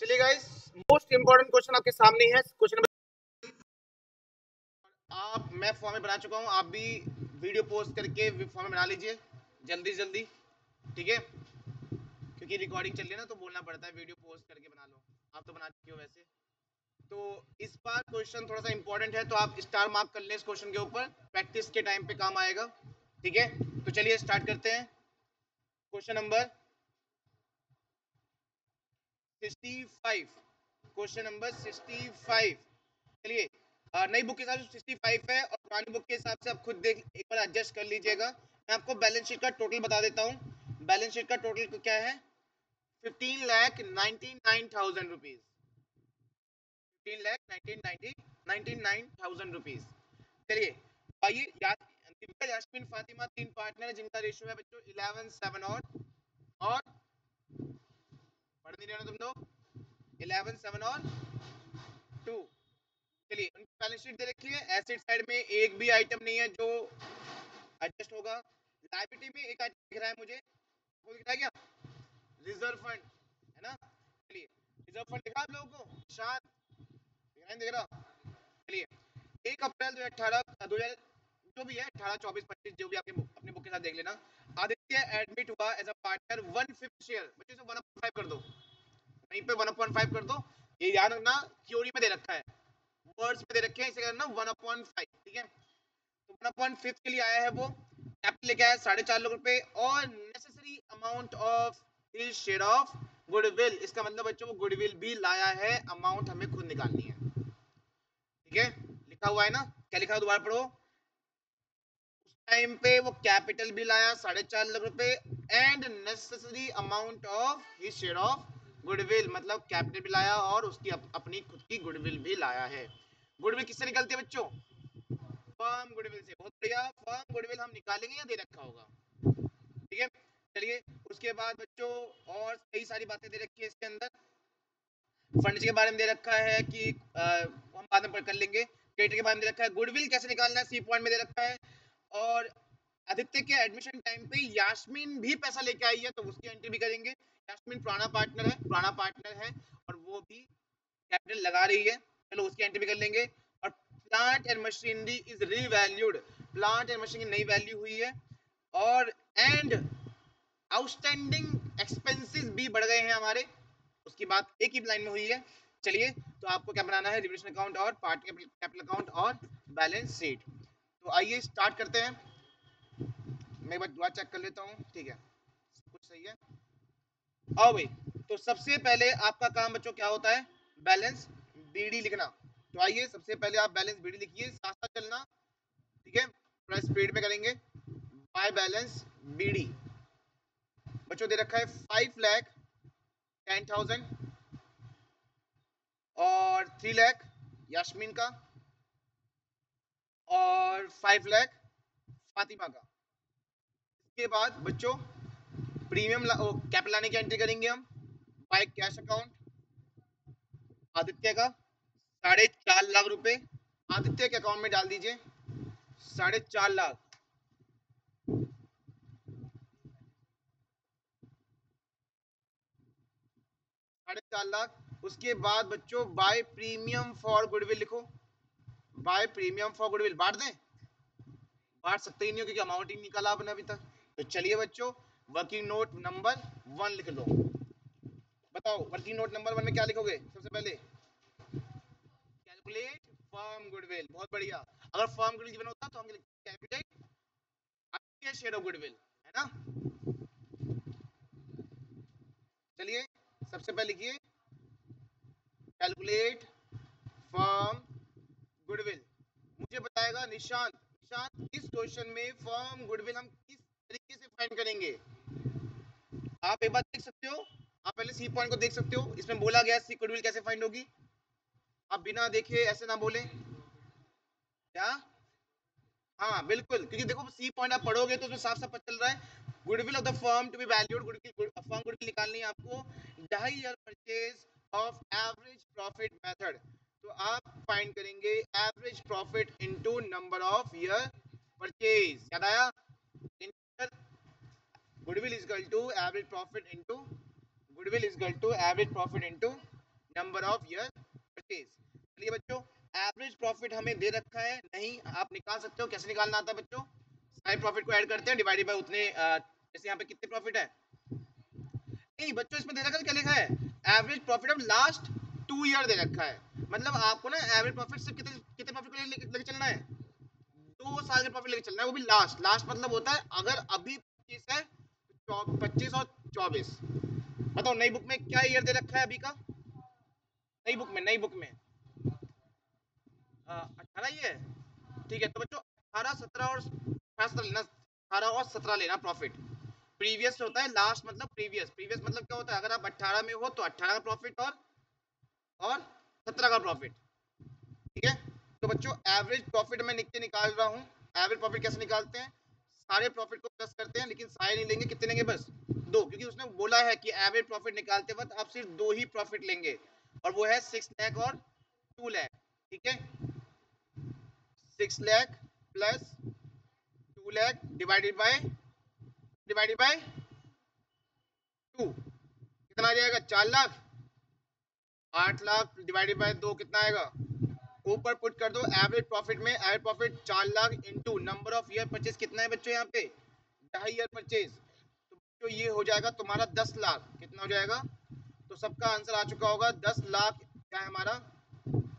चलिए guys, most important question आपके सामने है। क्वेश्चन नंबर मैं फॉर्म में बना चुका हूं, आप भी वीडियो पोस्ट करके फॉर्म में बना लीजिए जल्दी जल्दी, ठीक है, क्योंकि रिकॉर्डिंग चल रही है ना, तो बोलना पड़ता है वीडियो पोस्ट करके बना लो। आप तो बना चुके हो वैसे। तो इस बार क्वेश्चन थोड़ा सा इंपॉर्टेंट है, तो आप स्टार मार्क कर लें इस क्वेश्चन के ऊपर, प्रैक्टिस के टाइम पे काम आएगा, ठीक है। तो चलिए स्टार्ट करते हैं। Question number 65, question number 65। चलिए, नई बुक के हिसाब से 65 है और पुरानी बुक के हिसाब से आप खुद देख एक बार एडजस्ट कर लीजिएगा। मैं आपको बैलेंस शीट का टोटल बता देता हूँ। बैलेंस शीट का टोटल क्या है? 15,99,000 रुपीज। 15,99,000 रुपीज। चलिए आइए, दीपिका, यास्मीन, फातिमा तीन पार्टनर है जिनका रेशियो है बच्चों 11:7 और पढ़ नहीं रहे हो तुम लोग, 11:7 और 2। चलिए, उनकी बैलेंस शीट दे रखी है। एसेट साइड में एक भी आइटम नहीं है जो एडजस्ट होगा। लायबिलिटी में एक आइटम दिख रहा है मुझे, वो दिख रहा है क्या? रिजर्व फंड है ना। चलिए, रिजर्व फंड दिखा आप लोगों को, शायद दिख रहा। चलिए, 1 अप्रैल 2018 जो भी है, 18, 24, 25 जो भी आपके अपने बुक के साथ देख लेना। आदित्य एडमिट हुआ एज अ पार्टनर 1/5 शेयर। बच्चे से 1/5 कर दो, वहीं पे 1/5 कर दो। ये याद रखना, थ्योरी में दे रखा है, वर्ड्स में दे रखे हैं, इसे करना 1/5, ठीक है। तो 1/5 के लिए आया है वो, कैपिटल लेके आया 4.5 लाख रुपए और necessary amount of his share of goodwill. इसका मतलब बच्चों वो गुडविल भी लाया है, अमाउंट हमें खुद निकालनी है, ठीक है। लिखा हुआ है ना, क्या लिखा है दोबारा पढ़ो। उस टाइम पे वो कैपिटल भी लाया 4.5 लाख रुपए and necessary amount of his share of goodwill, मतलब कैपिटल भी लाया और उसकी अपनी खुद की गुडविल भी लाया है। गुडविल किससे निकलती है बच्चों? फर्म गुडविल से। बहुत बढ़िया, फर्म गुडविल हम निकालेंगे या दे रखा होगा, ठीक है। चलिए, उसके बाद बच्चों और कई सारी बातें दे रखी है इसके अंदर। फंड के बारे में दे रखा है कि हम बाद में कर लेंगे। क्रेडिट के बारे में दे रखा है, गुडविल कैसे निकालना है सी पॉइंट में दे रखा है। और आदित्य के एडमिशन टाइम पे यास्मीन भी पैसा लेके आई है, तो उसकी एंट्री भी करेंगे। यास्मीन पुराना पार्टनर है और वो भी कैपिटल लगा रही है, चलो उसकी एंट्री भी कर लेंगे। और plant and machinery is revalued, plant and machinery नई वैल्यू हुई है। और एंड आउटस्टैंडिंग एक्सपेंसेस भी बढ़ गए हैं हमारे, उसकी बात एक ही लाइन में हुई है। चलिए, तो आपको क्या बनाना है? रिवल्यूशन अकाउंट और पार्ट कैपिटल अकाउंट और बैलेंस शीट। तो आइए स्टार्ट करते हैं। मैं एक बार दोबारा चेक कर लेता हूँ, ठीक है, कुछ सही है। आओ भाई, तो सबसे पहले आपका काम बच्चों क्या होता है? बैलेंस बीडी लिखना। तो आइए, सबसे पहले आप बैलेंस बीडी लिखिए, साथ साथ चलना, ठीक है, थोड़ा स्पीड में करेंगे। बाय बैलेंस बीडी बच्चों दे रखा है 5,10,000 और 3 लाख यास्मीन का और 5 लाख फातिमा का। इसके बाद बच्चों प्रीमियम कैपिटल लाने की एंट्री करेंगे हम। बाय कैश अकाउंट आदित्य का 4.5 लाख रुपए आदित्य के अकाउंट में डाल दीजिए, 4.5 लाख। 4.5 लाख। उसके बाद बच्चों बाय प्रीमियम फॉर गुडविल लिखो, बाय प्रीमियम फॉर गुडविल। बांट दें? बांट सकते ही नहीं हो क्योंकि अमाउंट ही निकाला आपने अभी तक। तो चलिए बच्चों, वर्किंग नोट नंबर 1 लिख लो। बताओ वर्किंग नोट नंबर 1 में क्या लिखोगे? सबसे पहले कैलकुलेट फर्म गुडविल। बहुत बढ़िया। अगर फर्म गुडविल गिवन होता तो हम कैलकुलेट शेयर ऑफ गुडविल, है ना। चलिए, सबसे पहले लिखिए कैलकुलेट फर्म गुडविल। मुझे बताएगा निशांत, इस क्वेश्चन में फर्म गुडविल हम किस तरीके से फाइंड करेंगे? आप एक बात देख सकते हो, आप पहले सी पॉइंट को देख सकते हो, इसमें बोला गया सी गुडविल कैसे फाइंड होगी। आप बिना देखे ऐसे ना बोले, क्या? हाँ बिल्कुल, क्योंकि देखो सी पॉइंट आप पढ़ोगे तो उसमें साफ साफ पता चल रहा है goodwill of the firm to be valued. Firm goodwill निकालनी है आपको, ढाई year purchase of average profit method. तो आप फाइंड करेंगे average profit into number of year purchase. याद आया? Goodwill is equal to average profit into goodwill is equal to average profit into number of year purchase. चलिए बच्चों, average profit हमें दे रखा है, नहीं आप निकाल सकते हो। कैसे निकालना आता है बच्चों? सारे प्रॉफिट को ऐड करते हैं, डिवाइडेड बाय उतने, जैसे यहाँ पे कितने प्रॉफिट है, नहीं बच्चों इसमें दे रखा है, क्या लिखा है, average profit of last 2 year दे रखा है। मतलब आपको ना एवरेज प्रॉफिट से कितने कितने प्रॉफिट को लेके चलना है, 2 साल का प्रॉफिट लेके चलना है, वो भी लास्ट। लास्ट मतलब होता है अगर अभी 25 है, 25 और 24। बताओ नई बुक में क्या ईयर दे रखा है अभी का, नई बुक में, नई बुक में 18 ही है। ठीक है, तो बच्चों 18, 17 और 17 लेना, 18 और 17 लेना प्रॉफिट। प्रीवियस होता है लास्ट, मतलब प्रीवियस, प्रीवियस मतलब क्या होता है, अगर आप 18 में हो तो 18 का प्रॉफिट और 17 का प्रॉफिट। ठीक है, तो बच्चों एवरेज प्रॉफिट मैं लिख के निकाल रहा हूँ। एवरेज प्रॉफिट कैसे निकालते हैं, सारे प्रॉफिट को प्लस करते हैं, लेकिन सारे नहीं लेंगे, कितने लेंगे, बस दो, क्योंकि उसने बोला है कि एवरेज प्रॉफिट निकालते वक्त आप सिर्फ दो ही प्रॉफिट लेंगे, और वो है 6 लाख और 2 लाख। ठीक है, 6 lakh plus 2 lakh divided by 2, कितना आ जाएगा, 4 लाख। 8 लाख डिवाइडेड बाय 2 कितना आएगा, ऊपर पुट कर दो एवरेज प्रॉफिट में, average profit 4 lakh into number of year purchase कितना है बच्चों यहाँ पे, 2.5 ईयर परचेज, तो बच्चों ये हो जाएगा तुम्हारा 10 लाख। कितना हो जाएगा, तो सबका आंसर आ चुका होगा 10 लाख। क्या है हमारा,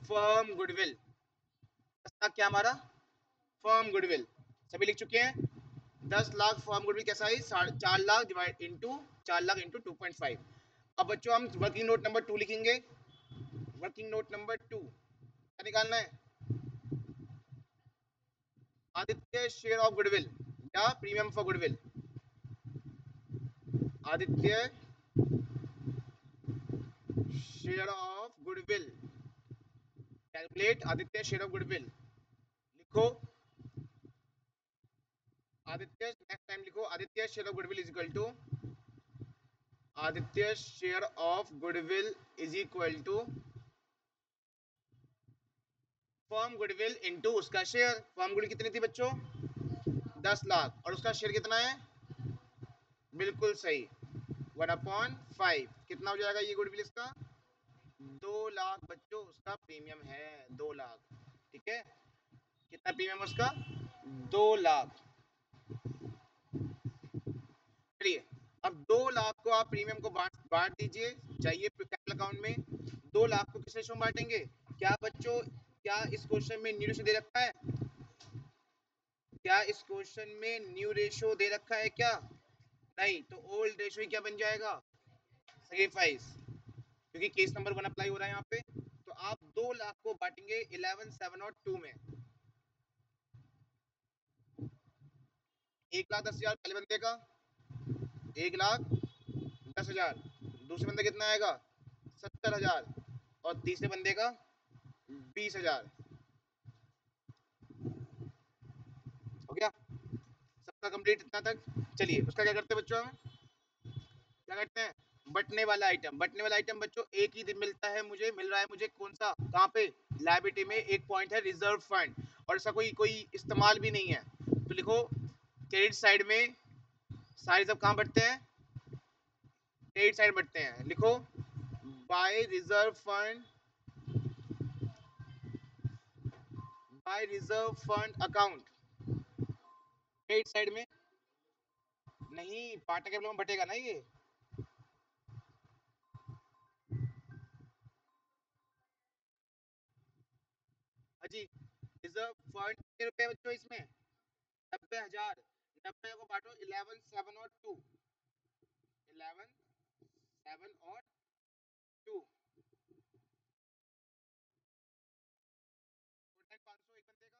फर्म गुडविल। 10 लाख क्या हमारा, फर्म गुडविल। सभी लिख चुके हैं, 10 लाख फर्म गुडविल कैसा है, 4 lakh divide into 4 lakh into 2.5। अब बच्चों हम वर्किंग नोट नंबर 2 लिखेंगे। वर्किंग नोट नंबर 2 क्या निकालना है, आदित्य शेयर ऑफ गुडविल या premium for goodwill. Aditya share of goodwill, calculate Aditya share of goodwill. लिखो आदित्य, नेक्स्ट टाइम लिखो Aditya share of goodwill is equal to, Aditya share of goodwill is equal to firm goodwill into उसका share. Firm goodwill कितनी थी बच्चों, 10 लाख, और उसका share कितना है, बिल्कुल सही, 1/5। कितना हो जाएगा ये गुडविल इसका, 2 लाख बच्चों उसका प्रीमियम है, 2 लाख। ठीक है, कितना प्रीमियम उसका, 2 लाख। चलिए, अब 2 लाख को आप प्रीमियम को बांट बांट दीजिए, चाहिए कैपिटल अकाउंट में। 2 लाख को किस रेशो में बांटेंगे, क्या बच्चों, क्या इस क्वेश्चन में न्यू रेशो दे रखा है, क्या इस क्वेश्चन में न्यू रेशो दे रखा है क्या, नहीं, तो ओल्ड रेशो ही क्या बन जाएगा, सैक्रिफाइस, क्योंकि केस नंबर 1 अप्लाई हो रहा है यहाँ पे। तो आप 2 लाख को बांटेंगे 11, 7 और 2 में। 1,10,000 पहले बंदे का, 1,10,000, दूसरे बंदे कितना आएगा, 70,000, और तीसरे बंदे का 20,000। हो गया सबका कंप्लीट इतना तक। चलिए उसका क्या करते हैं बच्चों, हम क्या करते हैं, बटने वाला आइटम। बटने वाला आइटम बच्चों एक ही दिन मिलता है, मुझे मिल रहा है, मुझे कौन सा, कहाँ पे, लायबिलिटी में। एक पॉइंट है रिजर्व फंड, और इसका कोई कोई इस्तेमाल भी नहीं है। तो लिखो क्रेडिट साइड में सारे सब कहाँ बटते हैं, क्रेडिट साइड बटते हैं। लिखो by reserve fund, by reserve fund account, credit side में। नहीं, पार्टनर कैपिटल में बटेगा ना ये, अजी रिजर्व फंड कितने रुपए बच्चों इसमें, 90,000। 90 को बांटो 11, 7 और 2, 11, 7 और 2, टोटल 500 एक बंदे का।